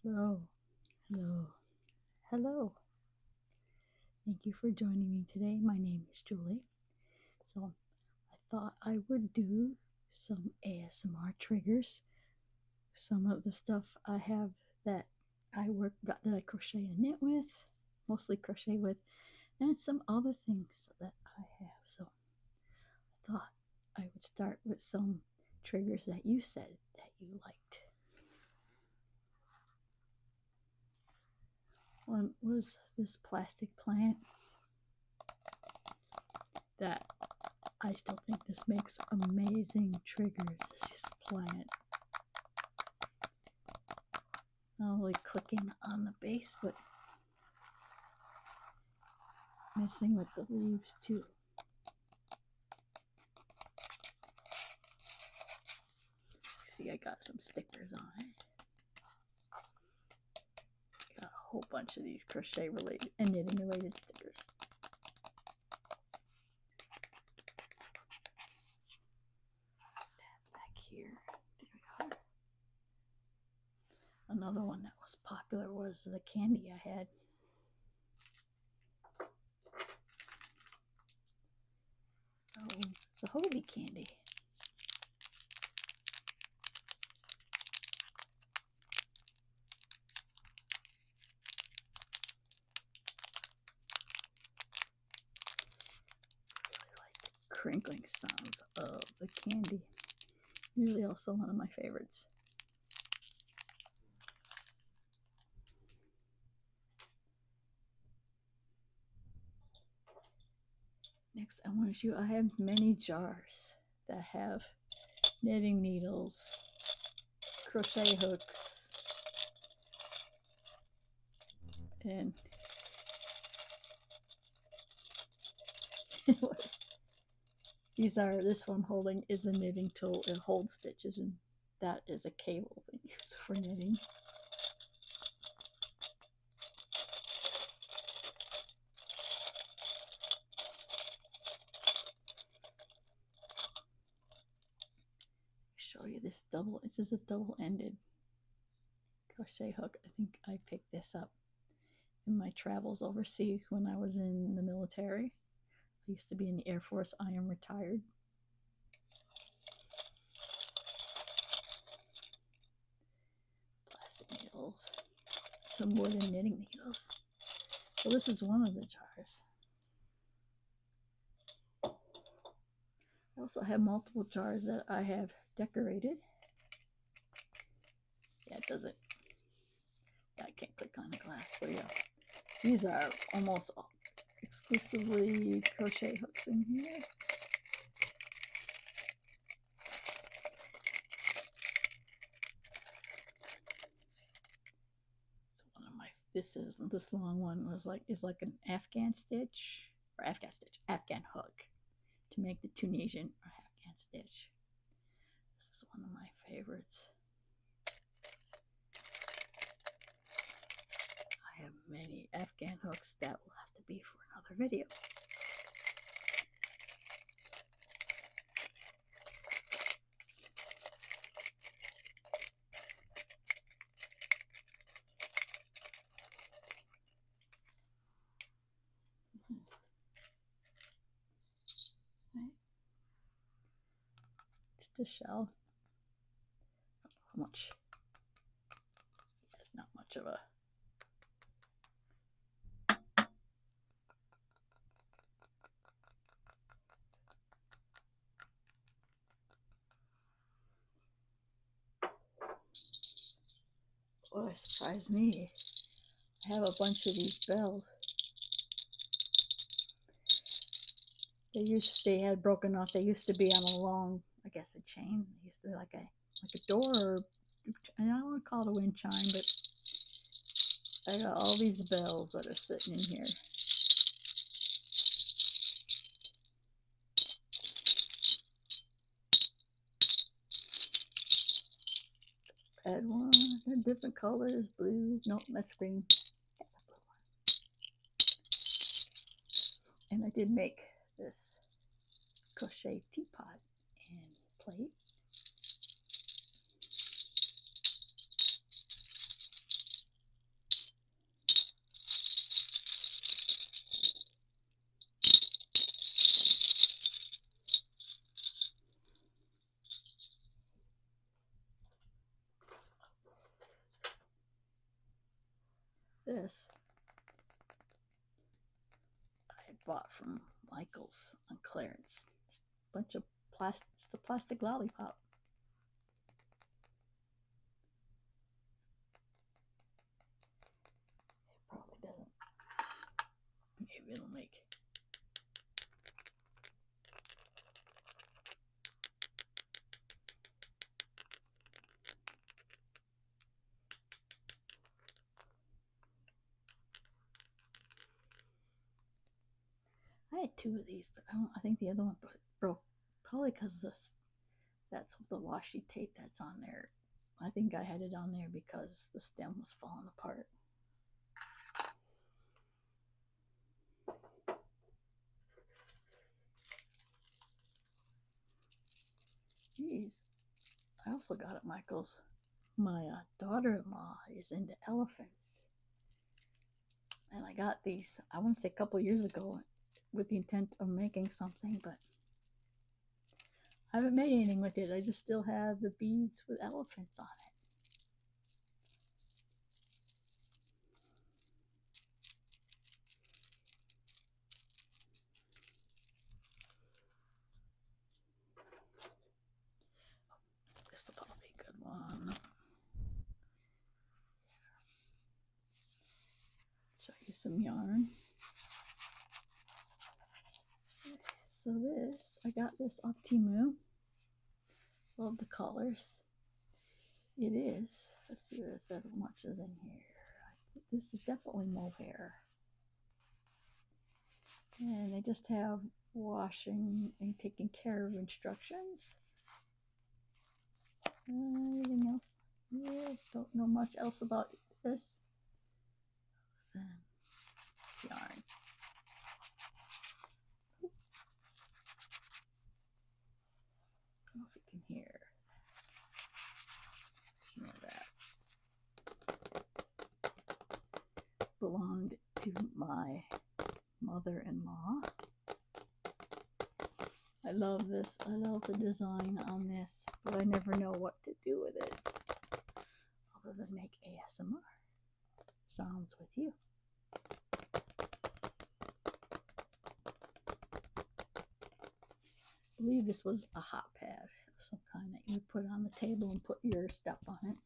Hello, hello, hello. Thank you for joining me today. My name is Julie. So, I thought I would do some ASMR triggers. Some of the stuff I have that that I crochet and knit with, mostly crochet with, and some other things that I have. So, I thought I would start with some triggers that you said that you liked. One was this plastic plant that I still think this makes amazing triggers. This plant. Not only clicking on the base, but messing with the leaves too. See, I got some stickers on it. Got a whole bunch of these crochet related and knitting related stickers. Back here. There we are. Another one that was popular was the candy I had. Oh, the Hobie candy. Really like the crinkling sounds of the candy. Usually also one of my favorites. Next, I want to show you I have many jars that have knitting needles, crochet hooks, and this one holding is a knitting tool. It holds stitches, and that is a cable that you use for knitting. Show you this this is a double-ended crochet hook. I think I picked this up in my travels overseas when I was in the military. I used to be in the Air Force. I am retired. Plastic needles, some wooden knitting needles. So this is one of the jars. I also have multiple jars that I have decorated. Yeah, it doesn't. Yeah, I can't click on the glass, but yeah. These are almost exclusively crochet hooks in here. So one of my this long one is like an Afghan hook to make the Tunisian or Afghan stitch. This is one of my favorites. I have many Afghan hooks that will have to be for another video. It's the shell. I don't know how much. There's not much of a. What surprised me, I have a bunch of these bells. They had broken off. They used to be on a long, I guess, a chain. They used to be like a door, or I don't want to call it a wind chime, but I got all these bells that are sitting in here. Red one, they're different colors, blue. No, that's green. That's a blue one. And I did make this crochet teapot and plate. this I bought from Michael's on clearance. Bunch of plastic, just a plastic lollipop. It probably doesn't. Maybe it'll make. I had 2 of these, but I think the other one broke. Probably because that's the washi tape that's on there. I think I had it on there because the stem was falling apart. These I also got at Michael's. My daughter-in-law is into elephants, and I got these, I want to say a couple years ago, with the intent of making something, but I haven't made anything with it. I just still have the beads with elephants on it. This will probably be a good one. Show you some yarn. So this, I got this off Temu. Love the colors. It is, let's see what it says, how much is in here. This is definitely mohair. And they just have washing and taking care of instructions. Anything else? Yeah, don't know much else about this. It's yarn. I don't know if you can hear. That belonged to my mother-in-law. I love this. I love the design on this, but I never know what to do with it other than make ASMR sounds with you. I believe this was a hot pad of some kind that you would put on the table and put your stuff on it.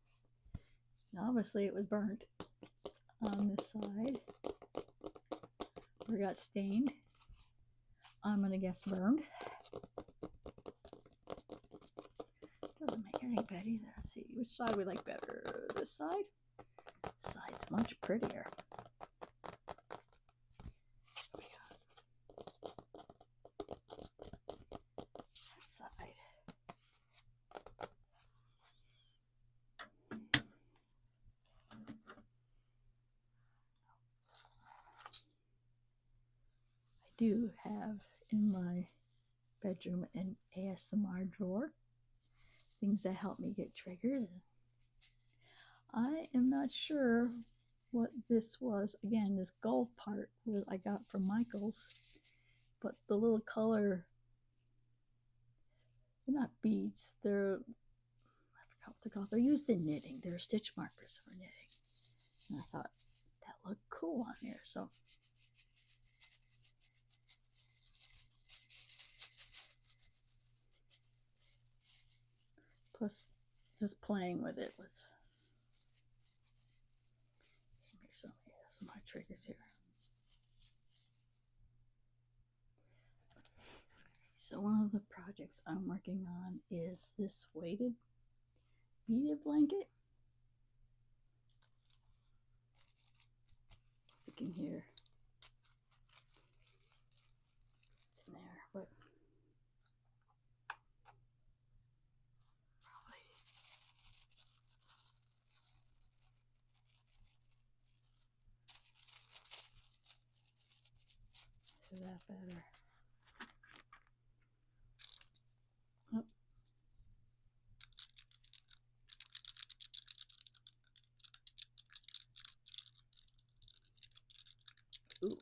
And obviously it was burned on this side, or got stained. I'm gonna guess burned. Doesn't make it any better either. Let's see which side we like better. This side? This side's much prettier. Do have in my bedroom an ASMR drawer, things that help me get triggered. I am not sure what this was. Again, this gold part I got from Michael's, but the little color, they're not beads, they're, I forgot what they're called. They're used in knitting. They're stitch markers for knitting. And I thought that looked cool on here, so plus just playing with it was make some more triggers here. So one of the projects I'm working on is this weighted beaded blanket. You can hear in there, but is that better? Oh. Ooh.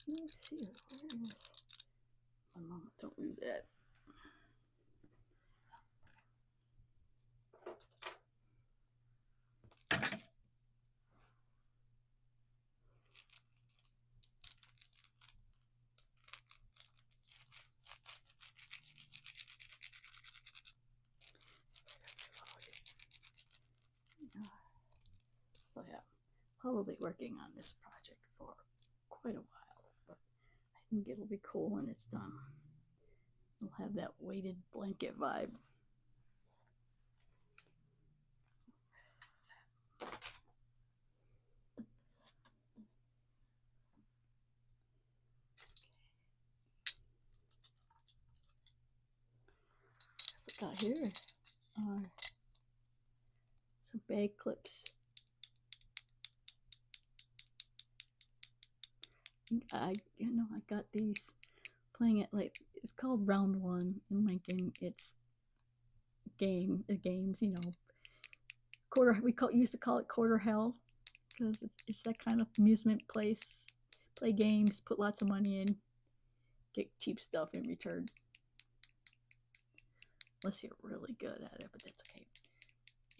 Let's see, where is? One moment, don't lose it. probably working on this project for quite a while, but I think it'll be cool when it's done. It'll have that weighted blanket vibe. Got here are some bag clips. I got these playing it like it's called Round One in Lincoln. It's games, quarter. Used to call it quarter hell because it's that kind of amusement place. Play games, put lots of money in, get cheap stuff in return. Unless you're really good at it, but that's okay.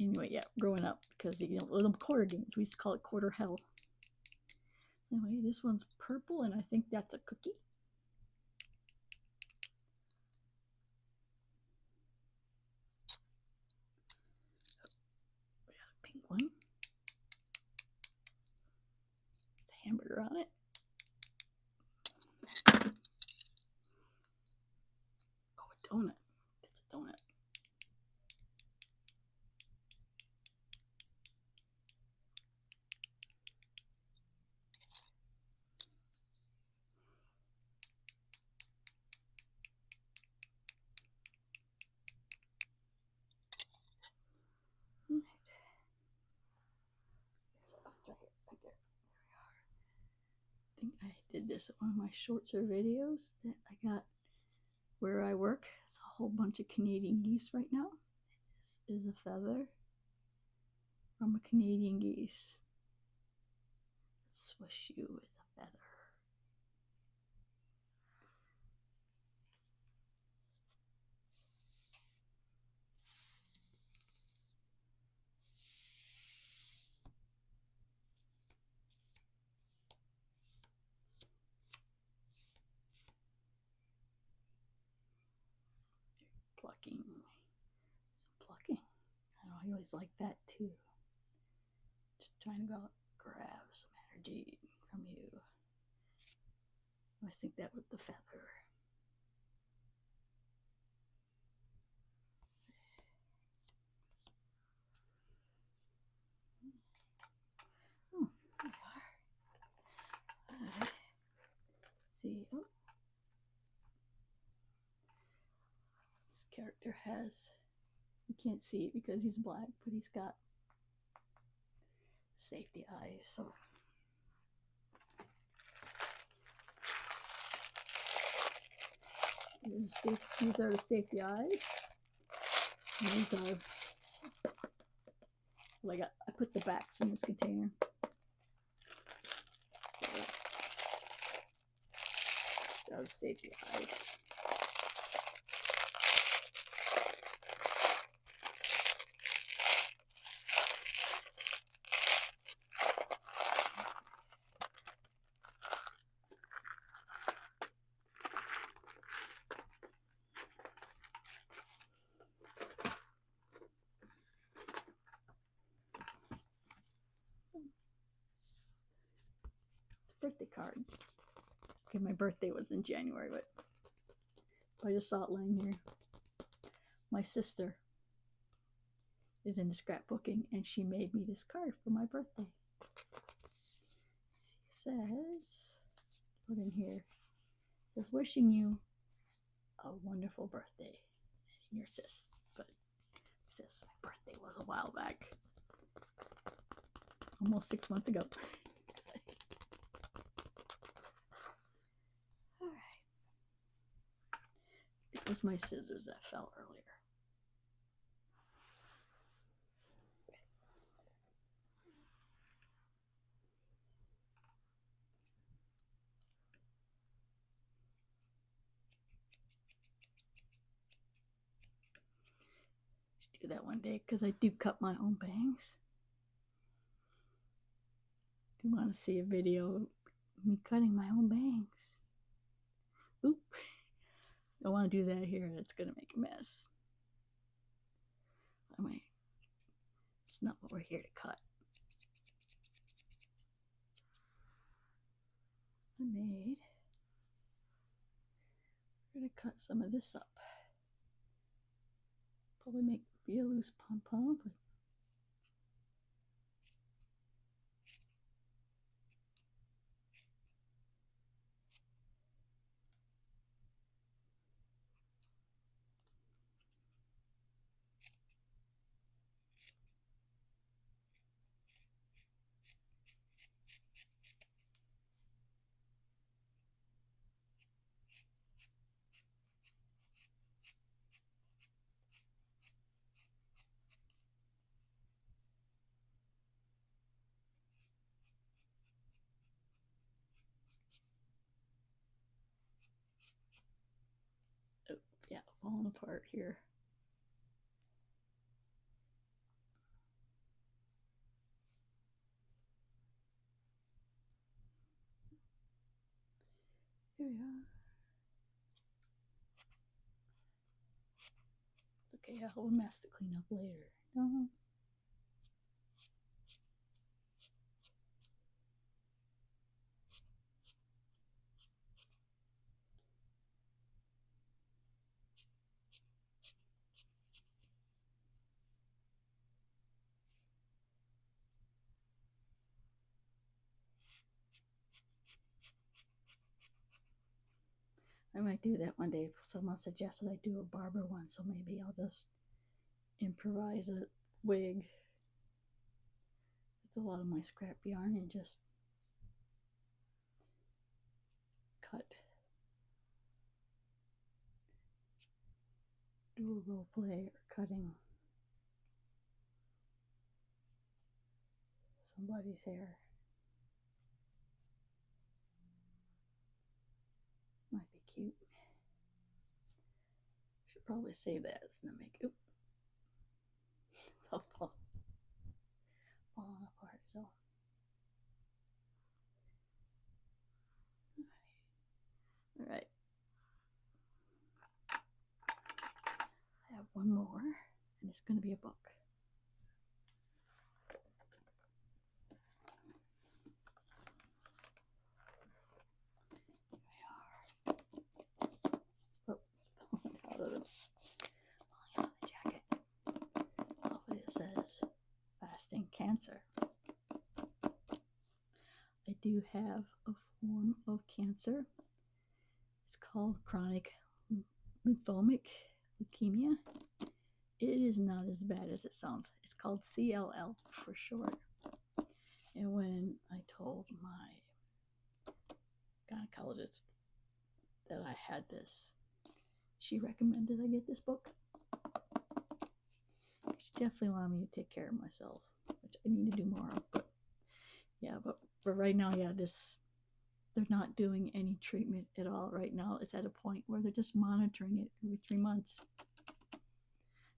Anyway, yeah, growing up, because little quarter games, we used to call it quarter hell. Anyway, this one's purple, and I think that's a cookie. We got a pink one. It's a hamburger on it. Oh, a donut. That's a donut. Right there. I think I did this at one of my shorts or videos that I got where I work. It's a whole bunch of Canadian geese right now. This is a feather from a Canadian geese. Swish you with a feather. Plucking. Some plucking. I always like that too. Just trying to go out and grab some energy from you. I always think that with the feather. Oh, there we are. Alright. See, oh. This character has, you can't see it because he's black, but he's got safety eyes, so these are the safety eyes. And these are like I put the backs in this container. These are the safety eyes. Birthday card. Okay, my birthday was in January, but I just saw it laying here. My sister is into scrapbooking, and she made me this card for my birthday. She says, put in here, says, wishing you a wonderful birthday. And your sis, but it says my birthday was a while back, almost 6 months ago. It was my scissors that fell earlier. Should do that one day because I do cut my own bangs. If you want to see a video of me cutting my own bangs. Oop. I don't want to do that here. That's going to make a mess. Anyway, it's not what we're here to cut. I made. We're going to cut some of this up. Probably be a loose pom-pom, but oh, yeah, falling apart here. Here we are. It's okay, I'll have a mess to clean up later. No. I might do that one day. Someone suggested I do a barber one, so maybe I'll just improvise a wig. It's a lot of my scrap yarn and just cut. Do a role play or cutting somebody's hair. Might be cute. Should probably save that. It's gonna make it's all falling apart. So, all right. I have one more, and it's gonna be a book. Out of the jacket. Oh, it says fasting cancer. I do have a form of cancer. It's called chronic lymphomic leukemia. It is not as bad as it sounds. It's called CLL for short. And when I told my gynecologist that I had this, she recommended I get this book. She definitely wanted me to take care of myself, which I need to do more of. But yeah, but right now, yeah, they're not doing any treatment at all right now. It's at a point where they're just monitoring it every 3 months.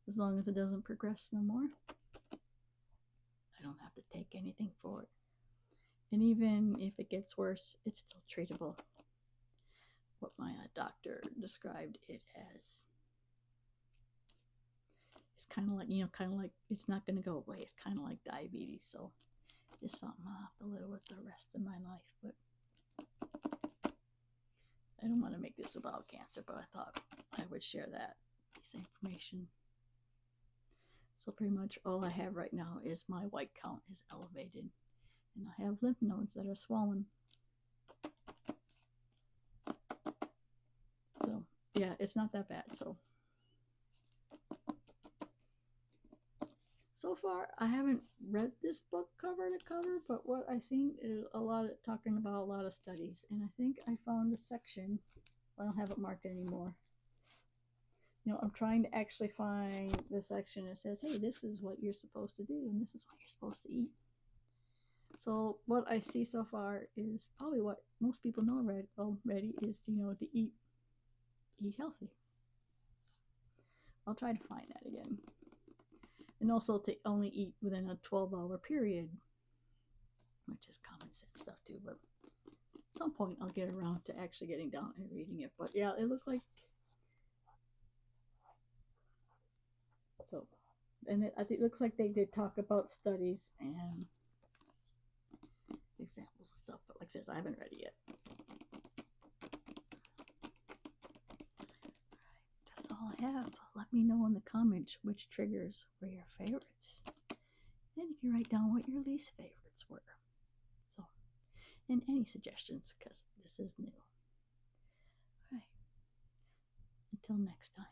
As long as it doesn't progress no more, I don't have to take anything for it. And even if it gets worse, it's still treatable. What my doctor described it as. It's kind of like, it's not going to go away. It's kind of like diabetes. So it's something I'll have to live with the rest of my life. But I don't want to make this about cancer, but I thought I would share that piece of information. So pretty much all I have right now is my white count is elevated, and I have lymph nodes that are swollen. So yeah, it's not that bad. So far, I haven't read this book cover to cover, but what I've seen is talking about a lot of studies, and I think I found a section. I don't have it marked anymore. I'm trying to actually find the section that says, hey, this is what you're supposed to do, and this is what you're supposed to eat. So what I see so far is probably what most people know already is, to eat healthy. I'll try to find that again. And also to only eat within a 12-hour period, which is common sense stuff too, but at some point I'll get around to actually getting down and reading it. But yeah, it looked like, so, and I think it looks like they did talk about studies, and examples and stuff, but like I said, I haven't read it yet. That's all I have. Let me know in the comments which triggers were your favorites. And you can write down what your least favorites were. So, and any suggestions, because this is new. All right. Until next time.